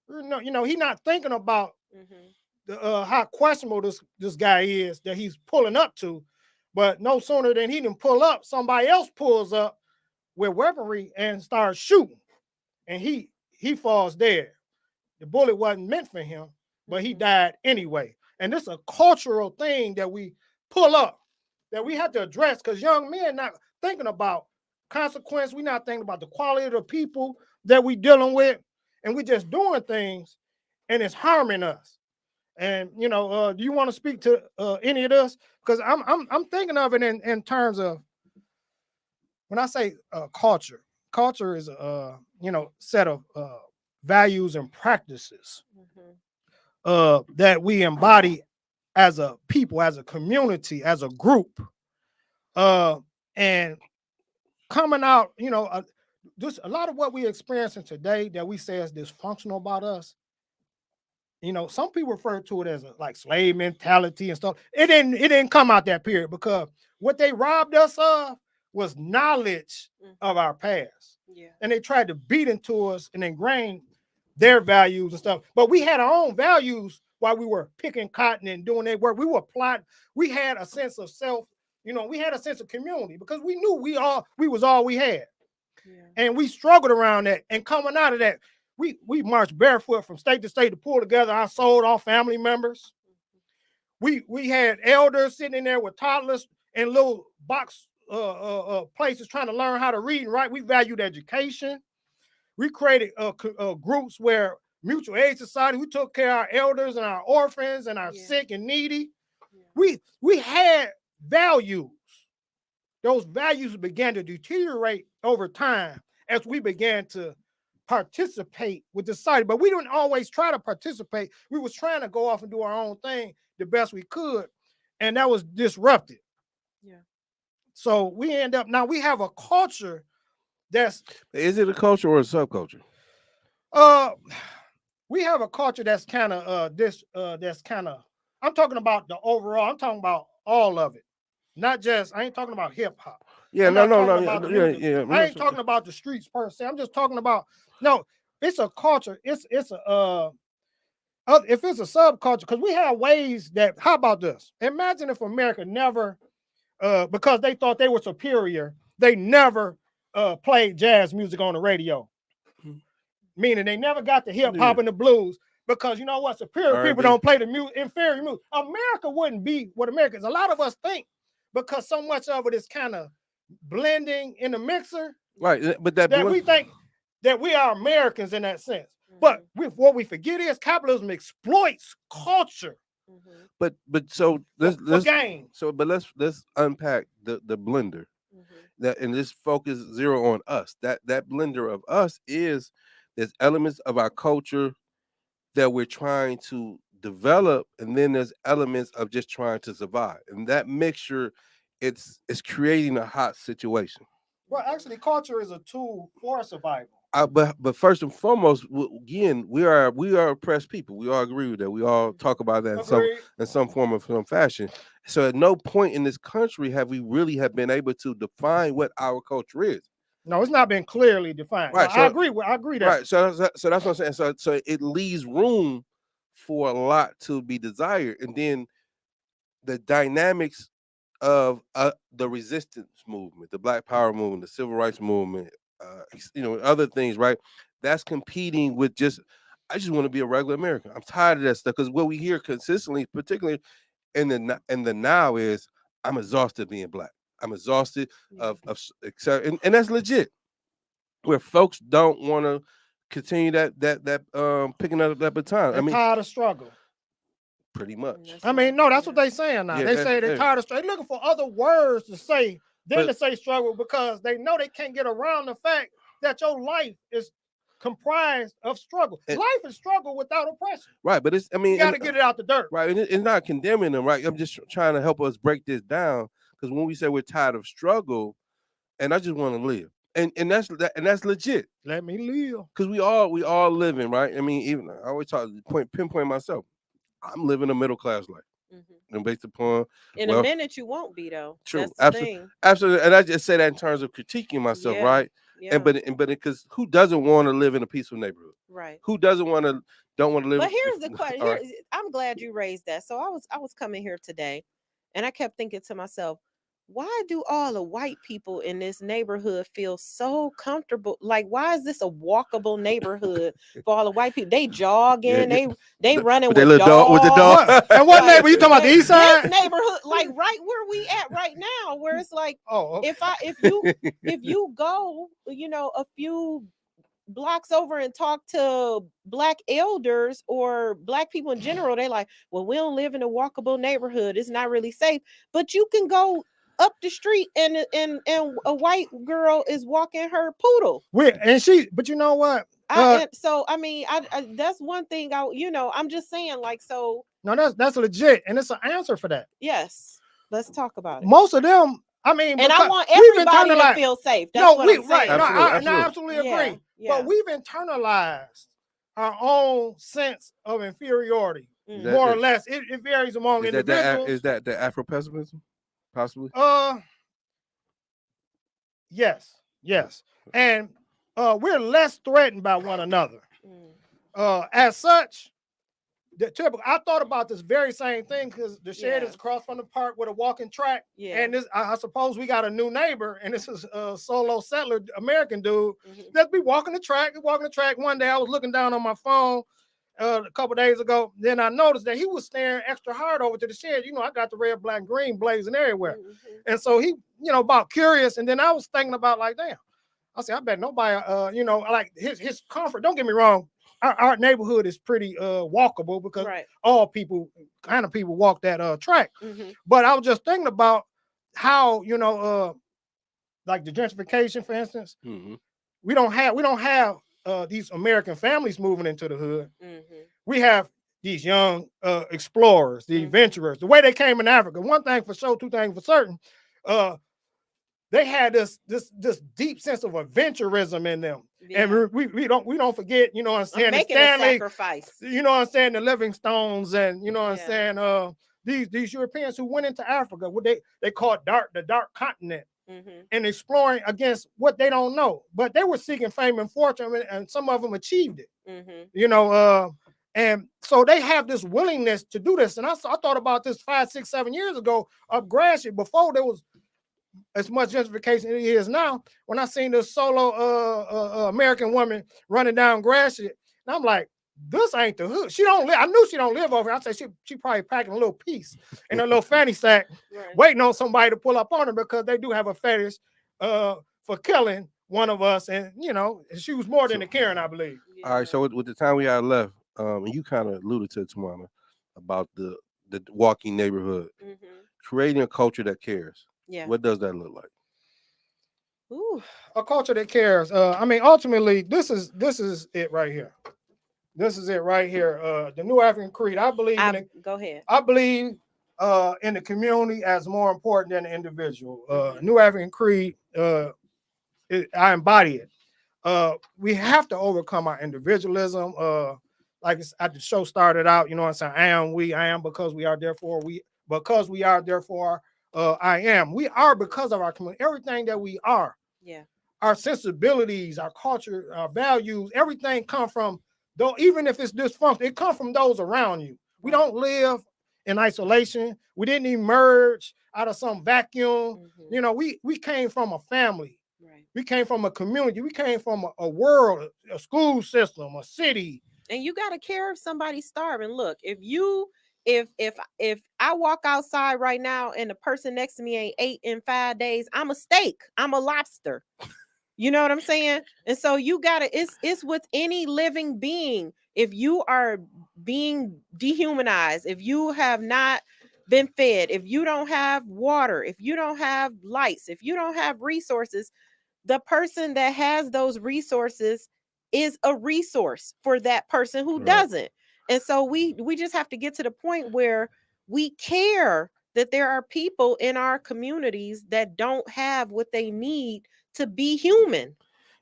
you know, he not thinking about Mhm. how questionable this guy is that he's pulling up to. But no sooner than he didn't pull up, somebody else pulls up with weaponry and starts shooting. And he falls dead. The bullet wasn't meant for him, but he died anyway. And this is a cultural thing that we pull up, that we have to address, because young men not thinking about consequence. We're not thinking about the quality of the people that we dealing with, and we just doing things, and it's harming us. And you know, do you want to speak to any of this? Because I'm thinking of it in terms of when I say culture. Culture is a you know set of values and practices that we embody as a people, as a community, as a group, and coming out, you know, just a lot of what we're experiencing today that we say is dysfunctional about us. You know, some people refer to it as like slave mentality and stuff. It didn't come out that period because what they robbed us of was knowledge of our past. Yeah. And they tried to beat into us and ingrain their values and stuff. But we had our own values while we were picking cotton and doing that work. We were plotting. We had a sense of self, you know, we had a sense of community because we knew we was all we had. Yeah. And we struggled around that. And coming out of that, we marched barefoot from state to state to pull together our soul, our family members. We had elders sitting in there with toddlers in little box places trying to learn how to read and write. We valued education. We created groups where mutual aid society. We took care of our elders and our orphans and our sick and needy. Yeah. We had values. Those values began to deteriorate over time as we began to participate with the society. But we didn't always try to participate. We was trying to go off and do our own thing the best we could. And that was disrupted. Yeah. So we end up, now we have a culture that's. Is it a culture or a subculture? We have a culture that's kind of that's kind of, I'm talking about the overall, I'm talking about all of it. Not just, I ain't talking about hip hop. Yeah, I'm no. yeah. I ain't talking about the streets per se. I'm just talking about, no, it's a culture. It's a if it's a subculture, because we have ways that, how about this? Imagine if America never, because they thought they were superior, they never played jazz music on the radio. Meaning they never got the hip hop and the blues, because you know what? Superior people don't play the inferior music. America wouldn't be what America is. A lot of us think, because so much of it is kind of blending in the mixer, right? But that we think that we are Americans in that sense. But what we forget is capitalism exploits culture. But so let's gain. So but let's unpack the blender. That, and let's focus zero on us. That blender of us is, there's elements of our culture that we're trying to develop, and then there's elements of just trying to survive. And that mixture, it's creating a hot situation. Well, actually, culture is a tool for survival. But first and foremost, again, we are oppressed people. We all agree with that. We all talk about that in some form of some fashion. So at no point in this country have we really been able to define what our culture is. No, it's not been clearly defined. Right. No, So, I agree that. Right. So that's what I'm saying. So it leaves room for a lot to be desired, and then the dynamics of the resistance movement, the Black Power movement, the Civil Rights movement, other things, right? That's competing with I just want to be a regular American. I'm tired of that stuff because what we hear consistently, particularly in the now, is I'm exhausted being Black. I'm exhausted of and that's legit. Where folks don't want to continue that picking up that baton. They're tired of struggle. Pretty much. I mean, no, that's what they saying now. They say they're tired of struggle. They're looking for other words to say than to say struggle because they know they can't get around the fact that your life is comprised of struggle. Life is struggle without oppression. Right, but you got to get it out the dirt. Right, and it's not condemning them, right? I'm just trying to help us break this down because when we say we're tired of struggle, and I just want to live. And that's legit. Let me live. Because we all living, right? I mean, even I always pinpoint myself. I'm living a middle class life. And based upon a minute you won't be though. True. That's the thing. Absolutely. And I just say that in terms of critiquing myself, right? Yeah. But because who doesn't want to live in a peaceful neighborhood? Right. Who don't want to live? But here's the question. Right. I'm glad you raised that. So I was coming here today and I kept thinking to myself, why do all the white people in this neighborhood feel so comfortable? Like, why is this a walkable neighborhood for all the white people? They jogging, they running with the dog. And what neighborhood? You talking about the east side? This neighborhood, like right where we at right now, where it's like, okay. if you go, a few blocks over and talk to Black elders or Black people in general, they're like, well, we don't live in a walkable neighborhood. It's not really safe. But you can go up the street and a white girl is walking her poodle. But you know what? That's one thing I'm just saying, like, so. No, that's legit. And it's an answer for that. Yes. Let's talk about it. Most of them, I mean, and I want everybody to feel safe. That's what I'm saying. I absolutely agree. Yeah. But we've internalized our own sense of inferiority, more or less. It varies among individuals. Is that the Afro-pessimism? Possibly. Yes. And we're less threatened by one another. As such, I thought about this very same thing because the shed is across from the park with a walking track. Yeah. And I suppose we got a new neighbor, and this is a solo settler, American dude, that be walking the track. One day I was looking down on my phone a couple days ago. Then I noticed that he was staring extra hard over to the shed. I got the red, black, green blazing everywhere. And so he, about curious. And then I was thinking about like, damn, I said, I bet nobody, like his comfort. Don't get me wrong. Our neighborhood is pretty walkable because all people walk that track. But I was just thinking about how, like the gentrification, for instance, we don't have these American families moving into the hood. We have these young explorers, the adventurers, the way they came in Africa. One thing for sure, two things for certain. They had this deep sense of adventurism in them. Yeah. And we don't forget, what I'm saying, making Stanley, a sacrifice. What I'm saying, the Livingstones and what I'm saying, these Europeans who went into Africa, what they called the dark continent. And exploring against what they don't know, but they were seeking fame and fortune, and some of them achieved it. And so they have this willingness to do this. And I thought about this 5, 6, 7 years ago up Gratiot, before there was as much gentrification as it is now. When I seen this solo American woman running down Gratiot, and I'm like, this ain't the hood. She don't live. I knew she don't live over here. I said she probably packing a little piece in a little fanny sack, waiting on somebody to pull up on her because they do have a fetish for killing one of us. And she was more than a Karen, I believe. All right. So with the time we had left, and you kind of alluded to it, Tawana, about the walking neighborhood, creating a culture that cares. Yeah. What does that look like? Ooh, a culture that cares. Ultimately, this is it right here. This is it right here. The New African Creed. I believe in it. Go ahead. I believe in the community as more important than the individual. New African Creed, I embody it. We have to overcome our individualism. Like the show started out, what I'm saying? I am because we are, therefore because we are, therefore I am. We are because of our community. Everything that we are. Yeah. Our sensibilities, our culture, our values, everything come from, though, even if it's dysfunctional, it comes from those around you. We don't live in isolation. We didn't emerge out of some vacuum. You know, we came from a family. Right. We came from a community. We came from a world, a school system, a city. And you got to care if somebody's starving. Look, if I walk outside right now and the person next to me ain't ate in 5 days, I'm a steak. I'm a lobster. You know what I'm saying? And so you gotta, it's with any living being. If you are being dehumanized, if you have not been fed, if you don't have water, if you don't have lights, if you don't have resources, the person that has those resources is a resource for that person who doesn't. And so we just have to get to the point where we care that there are people in our communities that don't have what they need to be human.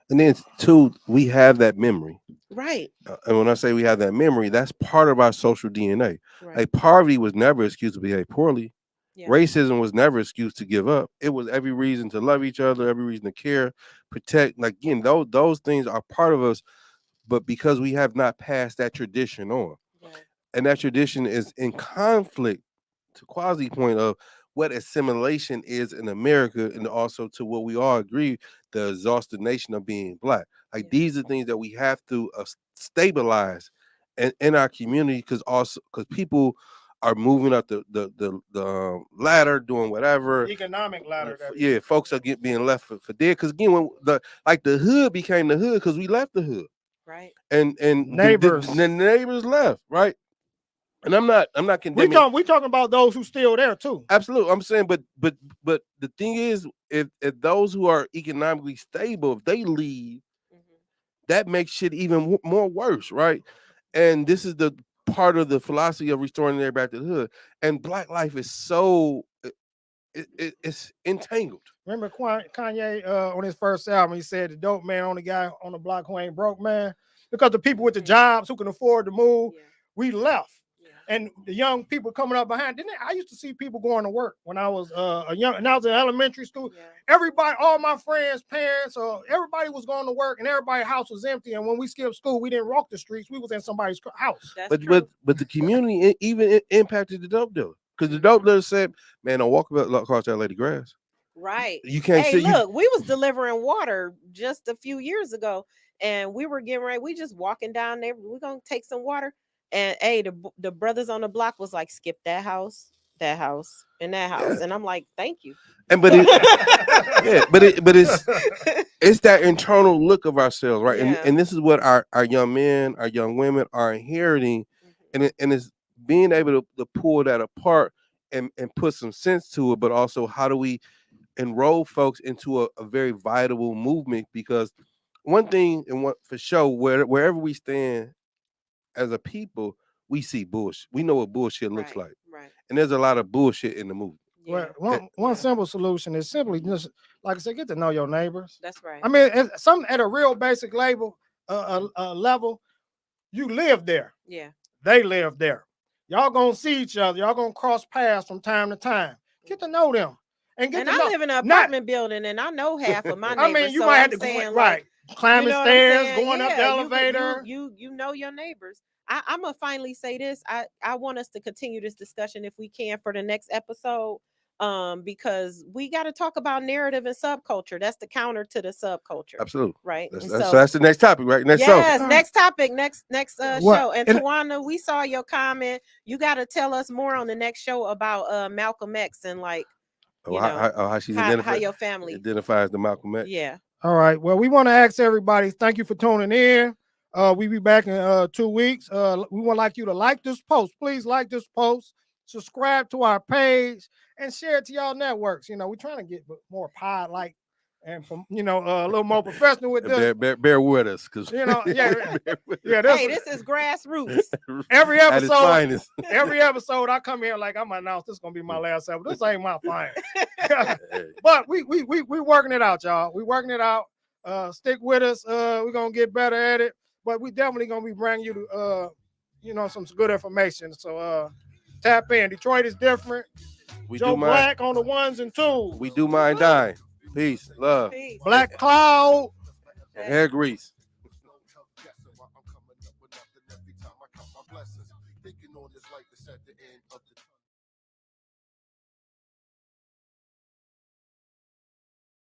And then two, we have that memory. Right. And when I say we have that memory, that's part of our social DNA. Right. Like poverty was never an excuse to behave poorly. Yeah. Racism was never an excuse to give up. It was every reason to love each other, every reason to care, protect. Like again, those things are part of us, but because we have not passed that tradition on, Right. and that tradition is in conflict to Quasi point of what assimilation is in America, and also to what we all agree, the exhausted nation of being black. Like these are things that we have to stabilize in our community, because people are moving up the ladder, doing whatever Economic ladder. Yeah, folks are being left for dead. Because again, when the hood became the hood because we left the hood, right? And neighbors, the neighbors left, right? And I'm not condemning. We talking about those who still there too. Absolutely, I'm saying, but the thing is, if those who are economically stable, if they leave, that makes shit even more worse, right? And this is the part of the philosophy of restoring everybody back to the hood. And Black life is so it's entangled. Remember Kanye on his first album, he said the dope man only guy on the block who ain't broke, man, because the people with the jobs who can afford to move, we left. And the young people coming up behind, I used to see people going to work when I was and I was in elementary school. Everybody, all my friends, parents, everybody was going to work, and everybody's house was empty. And when we skipped school, we didn't walk the streets; we was in somebody's house. But the community even impacted the dope dealer, because the dope dealer said, "Man, don't walk across that lady grass." Right. You can't hey, see. Look, we was delivering water just a few years ago, and we were getting ready. We just walking down there. We're gonna take some water. And hey, the brothers on the block was like, skip that house, and that house. And I'm like, thank you. And but it's that internal look of ourselves, right? And this is what our young men, our young women are inheriting, and it's being able to pull that apart and put some sense to it, but also how do we enroll folks into a very vital movement? Because one thing, and what for sure, wherever we stand as a people, we see bullshit. We know what bullshit looks like. Right. And there's a lot of bullshit in the movement. Well, one simple solution is simply just, like I said, get to know your neighbors. That's right. I mean, at a real basic level, you live there. Yeah. They live there. Y'all gonna see each other. Y'all gonna cross paths from time to time. Get to know them. And I live in an apartment building, and I know half of my neighbors. I mean, you might have to go, right. Climbing stairs, going up the elevator. You know your neighbors. I'm gonna finally say this. I want us to continue this discussion if we can for the next episode. Because we got to talk about narrative and subculture. That's the counter to the subculture. Absolutely. Right. So that's the next topic, right? Next topic, next show. And Tawana, we saw your comment. You got to tell us more on the next show about Malcolm X and like, how your family identifies the Malcolm X. Yeah. All right. Well, we want to ask everybody, thank you for tuning in. We'll be back in 2 weeks. We would like you to like this post. Please like this post, subscribe to our page, and share it to y'all networks. You know, we're trying to get more pod-like and from a little more professional with this. Bear with us, because hey, this is grassroots. Every episode I come here like I'm gonna announce this is gonna be my last episode. This ain't my thing. But we working it out, y'all. We working it out. Stick with us. We're gonna get better at it. But we definitely gonna be bringing you to some good information. So tap in. Detroit is different. Joe Black on the ones and twos. We do mind dying. Peace, love. Peace. Black Cloud. Hair grease. Thinking on this like this at the end of the